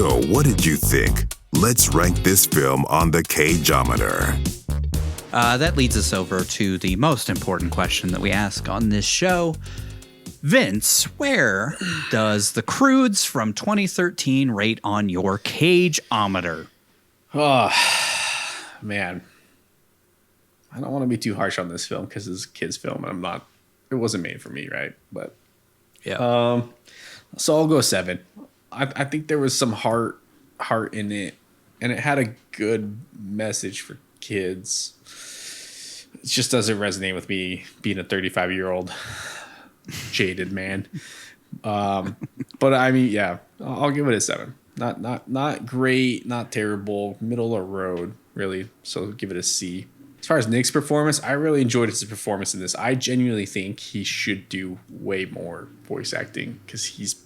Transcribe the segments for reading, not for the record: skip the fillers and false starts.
So, what did you think? Let's rank this film on the Cageometer. That leads us over to the most important question that we ask on this show. Vince, where does the Croods from 2013 rate on your Cageometer? Oh, man. I don't want to be too harsh on this film because it's a kid's film and it wasn't made for me, right? But yeah. So I'll go 7. I think there was some heart in it, and it had a good message for kids. It just doesn't resonate with me being a 35-year-old jaded man. But I mean, yeah, I'll give it a 7. Not great, not terrible, middle of the road, really. So give it a C. As far as Nick's performance, I really enjoyed his performance in this. I genuinely think he should do way more voice acting because he's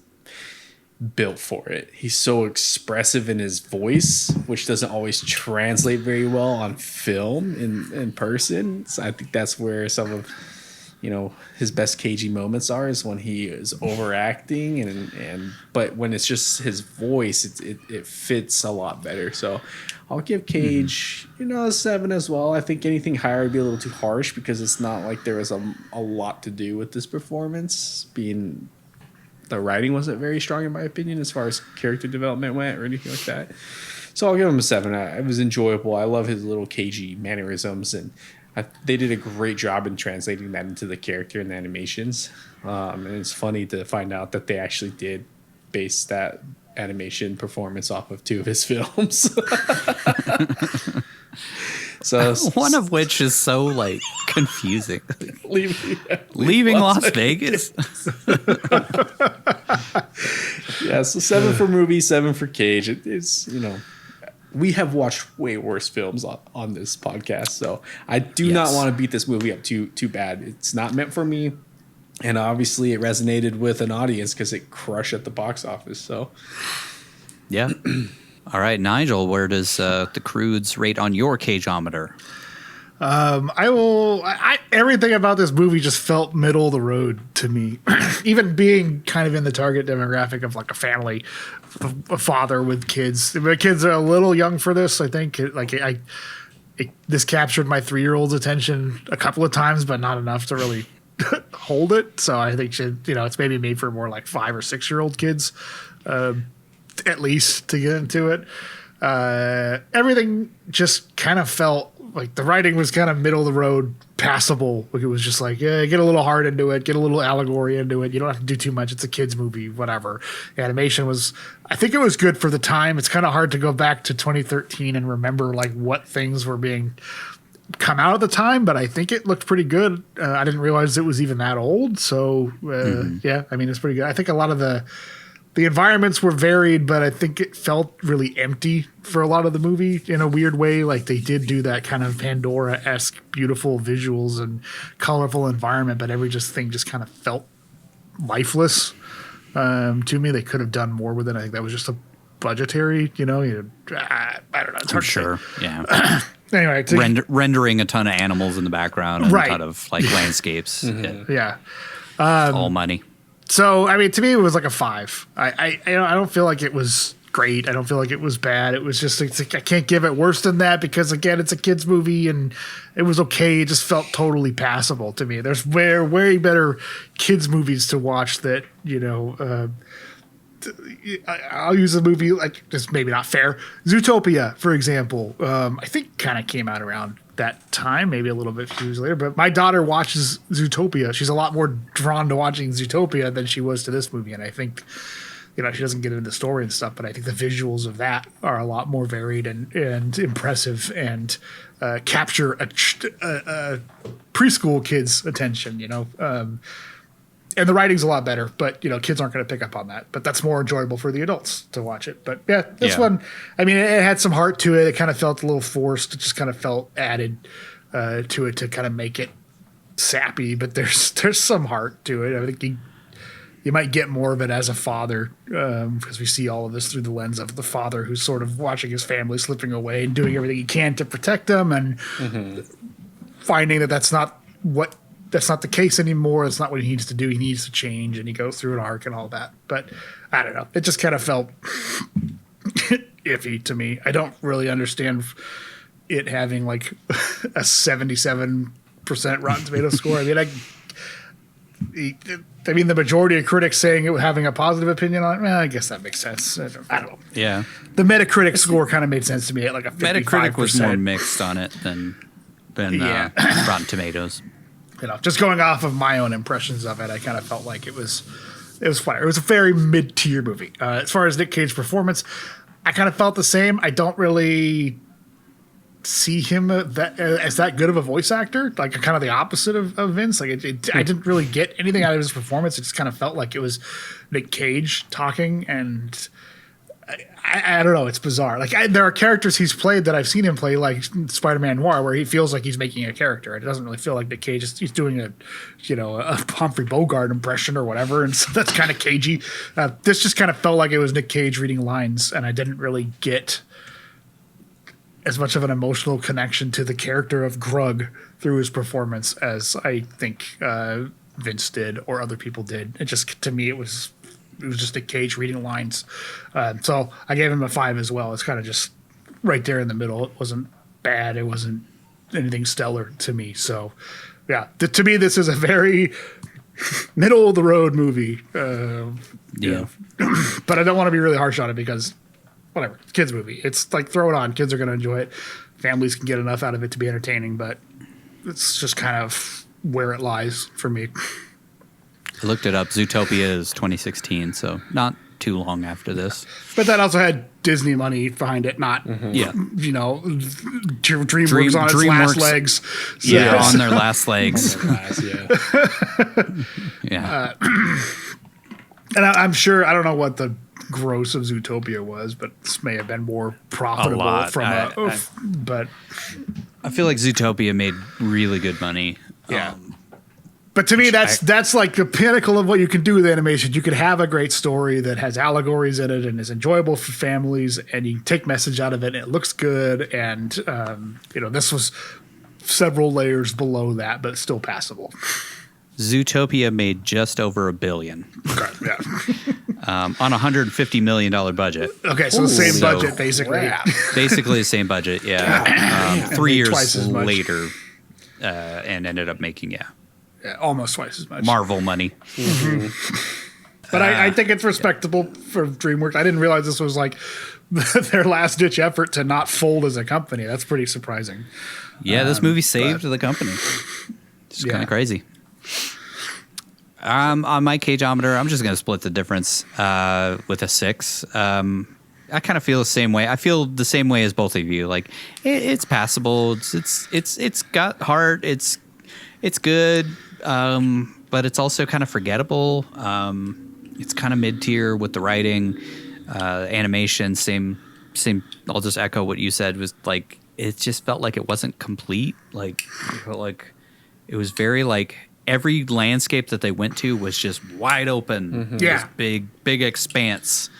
built for it. He's so expressive in his voice, which doesn't always translate very well on film in person. So I think that's where some of his best cagey moments are, is when he is overacting but when it's just his voice, it fits a lot better. So I'll give Cage, a 7 as well. I think anything higher would be a little too harsh because it's not like there was a lot to do with this performance. The writing wasn't very strong in my opinion as far as character development went or anything like that. So I'll give him a 7. It was enjoyable. I love his little cagey mannerisms, and they did a great job in translating that into the character and the animations. And it's funny to find out that they actually did base that animation performance off of 2 of his films. So one of which is so confusing. Leaving Las Vegas. Yeah, so 7 for movie, 7 for Cage. It's we have watched way worse films on this podcast, so I do not want to beat this movie up too bad. It's not meant for me, and obviously it resonated with an audience because it crushed at the box office. So, yeah. All right, Nigel, where does the Croods rate on your Cageometer? Everything about this movie just felt middle of the road to me. Even being kind of in the target demographic of a family, a father with kids. My kids are a little young for this. I think this captured my 3-year-old's attention a couple of times, but not enough to really hold it. So I think it's maybe made for more 5 or 6-year-old kids, at least, to get into it. Everything just kind of felt like the writing was kind of middle of the road, passable. It was just get a little heart into it, get a little allegory into it. You don't have to do too much. It's a kid's movie, whatever. Animation I think it was good for the time. It's kind of hard to go back to 2013 and remember what things were being come out at the time, but I think it looked pretty good. I didn't realize it was even that old. So yeah, I mean, it's pretty good. I think a lot of the environments were varied, but I think it felt really empty for a lot of the movie in a weird way. They did do that kind of Pandora-esque beautiful visuals and colorful environment, but thing just kind of felt lifeless to me. They could have done more with it. I think that was just a budgetary, I don't know. It's hard to say. Yeah. Anyway, rendering a ton of animals in the background and a ton of landscapes. Mm-hmm. Yeah. All money. So, I mean, to me, it was a 5. I don't feel like it was great. I don't feel like it was bad. It was just, I can't give it worse than that because, again, it's a kid's movie and it was okay. It just felt totally passable to me. There's way better kids' movies to watch that, I'll use a movie just maybe not fair. Zootopia, for example, I think kind of came out around that time, maybe a little bit few years later. But my daughter watches Zootopia. She's a lot more drawn to watching Zootopia than she was to this movie. And I think, she doesn't get into the story and stuff, but I think the visuals of that are a lot more varied and impressive and capture a preschool kid's attention, and the writing's a lot better, but kids aren't going to pick up on that. But that's more enjoyable for the adults to watch it. But yeah, this one, I mean, it had some heart to it. It kind of felt a little forced. It just kind of felt added to it to kind of make it sappy. But there's some heart to it. I think you might get more of it as a father because we see all of this through the lens of the father who's sort of watching his family slipping away and doing everything he can to protect them and finding that that's not the case anymore. It's not what he needs to do. He needs to change, and he goes through an arc and all that. But I don't know. It just kind of felt iffy to me. I don't really understand it having like a 77% Rotten Tomatoes score. I mean, the majority of critics saying it having a positive opinion on it. Well, I guess that makes sense. I don't know. Yeah. The Metacritic score kind of made sense to me at like a 55%. Metacritic was more mixed on it than Rotten Tomatoes. You know, just going off of my own impressions of it, I kind of felt like it was fine. It was a very mid-tier movie. As far as Nick Cage's performance, I kind of felt the same. I don't really see him as that good of a voice actor, like kind of the opposite of Vince. Like I didn't really get anything out of his performance. It just kind of felt like it was Nick Cage talking, and I don't know. It's bizarre. Like there are characters he's played that I've seen him play, like Spider-Man Noir, where he feels like he's making a character. It doesn't really feel like Nick Cage. He's doing a Humphrey Bogart impression or whatever, and so that's kind of cagey. This just kind of felt like it was Nick Cage reading lines, and I didn't really get as much of an emotional connection to the character of Grug through his performance as I think Vince did or other people did. It just, to me, it was just Nick Cage reading lines. So I gave him a 5 as well. It's kind of just right there in the middle. It wasn't bad. It wasn't anything stellar to me. So yeah, to me, this is a very middle of the road movie. Yeah. But I don't want to be really harsh on it because whatever, kids movie. It's like throw it on. Kids are going to enjoy it. Families can get enough out of it to be entertaining, but it's just kind of where it lies for me. I looked it up. Zootopia is 2016, so not too long after this. But that also had Disney money behind it, not DreamWorks on its last legs. So. Yeah, on their last legs. Yeah. And I'm sure, I don't know what the gross of Zootopia was, but this may have been more profitable but I feel like Zootopia made really good money. Yeah. But to me, that's like the pinnacle of what you can do with animation. You can have a great story that has allegories in it and is enjoyable for families, and you can take message out of it, and it looks good. And this was several layers below that, but still passable. Zootopia made just over $1 billion. Okay, yeah. On a $150 million budget. Okay, so the same budget, basically. Yeah. Basically the same budget, yeah. 3 years later, and ended up making, almost twice as much. Marvel money. Mm-hmm. But I think it's respectable for DreamWorks. I didn't realize this was like their last-ditch effort to not fold as a company. That's pretty surprising. Yeah, this movie saved the company. It's kind of crazy. On my Cageometer, I'm just going to split the difference with a 6. I kind of feel the same way. I feel the same way as both of you. Like it's passable. It's got heart. It's good, but it's also kind of forgettable. It's kind of mid-tier with the writing, animation. Same. I'll just echo what you said. Was like it just felt like it wasn't complete. Like it felt like it was very like. Every landscape that they went to was just wide open. Mm-hmm. Yeah. This big expanse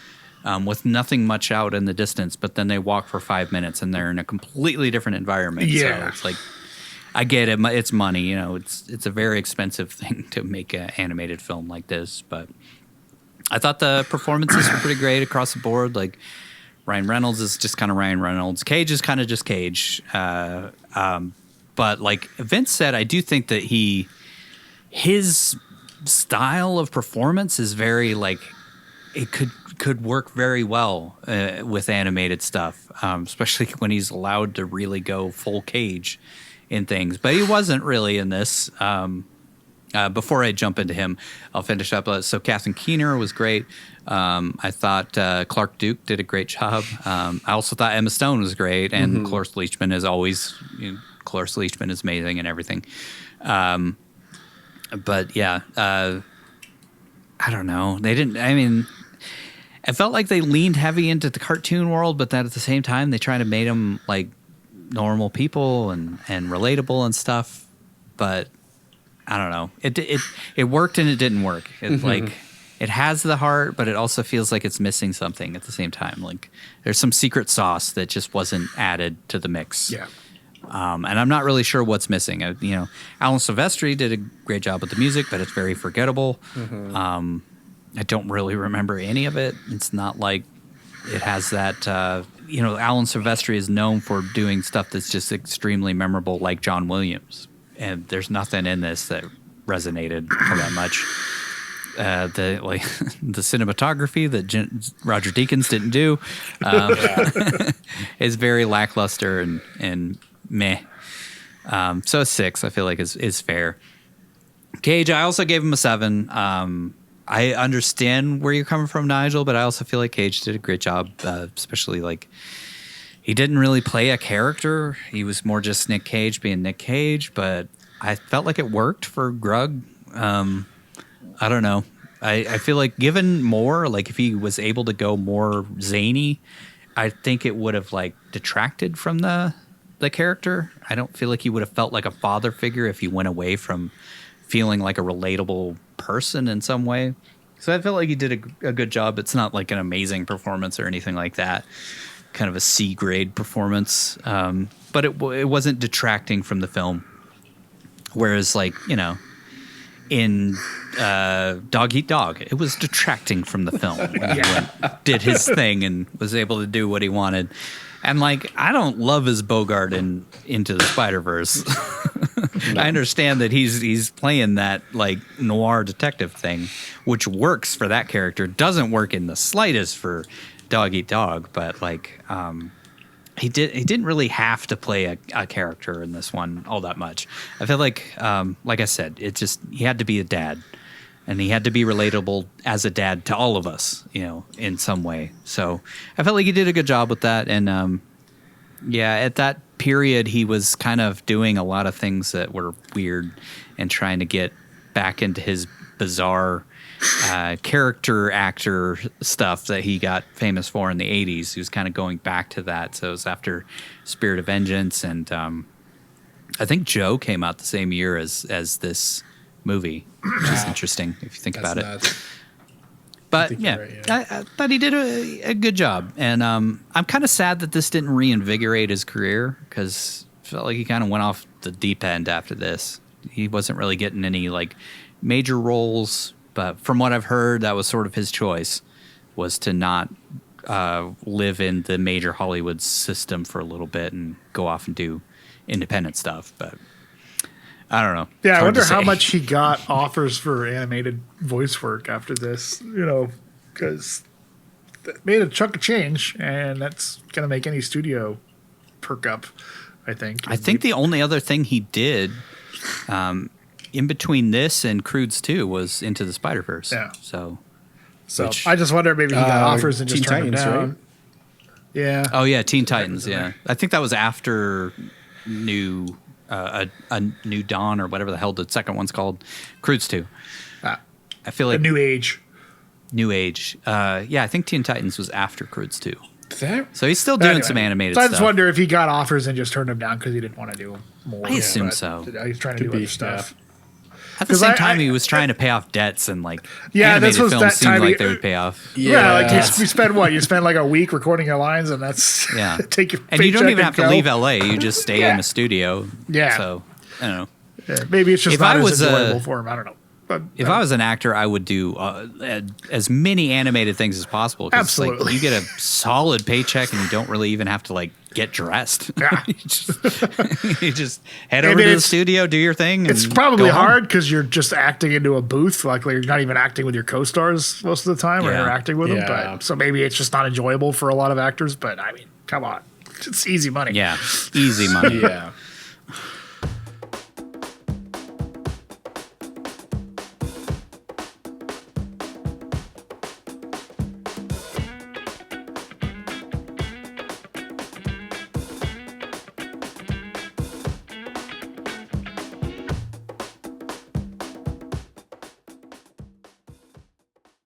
with nothing much out in the distance. But then they walk for 5 minutes and they're in a completely different environment. Yeah. So it's like, I get it. It's money. It's a very expensive thing to make an animated film like this. But I thought the performances were pretty great across the board. Like Ryan Reynolds is just kind of Ryan Reynolds. Cage is kind of just Cage. But like Vince said, I do think that his style of performance is very like it could work very well with animated stuff, especially when he's allowed to really go full Cage in things. But he wasn't really in this. Before I jump into him, I'll finish up. So Catherine Keener was great. I thought Clark Duke did a great job. I also thought Emma Stone was great, and Cloris Leachman is always. Cloris Leachman is amazing and everything. But yeah, I don't know. They didn't. I mean, it felt like they leaned heavy into the cartoon world, but then at the same time, they tried to make them like normal people and relatable and stuff. But I don't know. It worked and it didn't work. Like it has the heart, but it also feels like it's missing something at the same time. Like there's some secret sauce that just wasn't added to the mix. Yeah. And I'm not really sure what's missing. Alan Silvestri did a great job with the music, but it's very forgettable. I don't really remember any of it. It's not like it has that Alan Silvestri is known for doing stuff that's just extremely memorable, like John Williams. And there's nothing in this that resonated all that much. The cinematography that Roger Deakins didn't do is very lackluster and meh. So a 6, I feel like is fair. Cage, I also gave him a 7. I understand where you're coming from, Nigel, but I also feel like Cage did a great job, especially like he didn't really play a character. He was more just Nick Cage being Nick Cage, but I felt like it worked for Grug. I don't know. I feel like given more, like if he was able to go more zany, I think it would have like detracted from the character. I don't feel like he would have felt like a father figure if he went away from feeling like a relatable person in some way. So I felt like he did a good job. It's not like an amazing performance or anything like that. Kind of a C grade performance. But it wasn't detracting from the film. Whereas like, in Dog Eat Dog, it was detracting from the film when he did his thing and was able to do what he wanted. And like, I don't love his Bogart in Into the Spider-Verse. No. I understand that he's playing that like noir detective thing, which works for that character. Doesn't work in the slightest for Dog Eat Dog, but like he didn't really have to play a character in this one all that much. I feel like I said, he had to be a dad, and he had to be relatable as a dad to all of us, in some way. So I felt like he did a good job with that. And at that period, he was kind of doing a lot of things that were weird and trying to get back into his bizarre character actor stuff that he got famous for in the 80s. He was kind of going back to that. So it was after Spirit of Vengeance, and I think Joe came out the same year as this movie, which is interesting if you think about it. But right, I thought he did a good job, and I'm kind of sad that this didn't reinvigorate his career, because I felt like he kind of went off the deep end after this. He wasn't really getting any like major roles. But from what I've heard, that was sort of his choice, was to not live in the major Hollywood system for a little bit and go off and do independent stuff. But I don't know. Yeah, I wonder how much he got offers for animated voice work after this, because that made a chunk of change, and that's going to make any studio perk up, I think. I think the only other thing he did in between this and Croods 2 was Into the Spider-Verse. Yeah. So I just wonder, maybe he got offers and just turned them down. Right? Yeah. Oh yeah, Teen Titans. Yeah, I think that was after New Dawn or whatever the hell the second one's called. Croods 2. I feel like New Age. I think Teen Titans was after Croods 2. So he's still doing some animated stuff. stuff. I just wonder if he got offers and just turned them down because he didn't want to do more. I assume so. He's trying to do other stuff. At the same time, he was trying to pay off debts, and like animated films seemed like they would pay off. You spend what? You spend like a week recording your lines, and that's take your and you don't even have to leave LA. You just stay in the studio. Yeah. So I don't know. Yeah, maybe it's just not as enjoyable for him. I don't know. But if I was an actor, I would do as many animated things as possible. Absolutely. Like, you get a solid paycheck, and you don't really even have to like get dressed. Yeah. you just head over to the studio, do your thing. It's probably hard because you're just acting into a booth. Like you're not even acting with your co-stars most of the time, or interacting with them. But so maybe it's just not enjoyable for a lot of actors. But I mean, come on, it's easy money. Yeah, easy money. Yeah.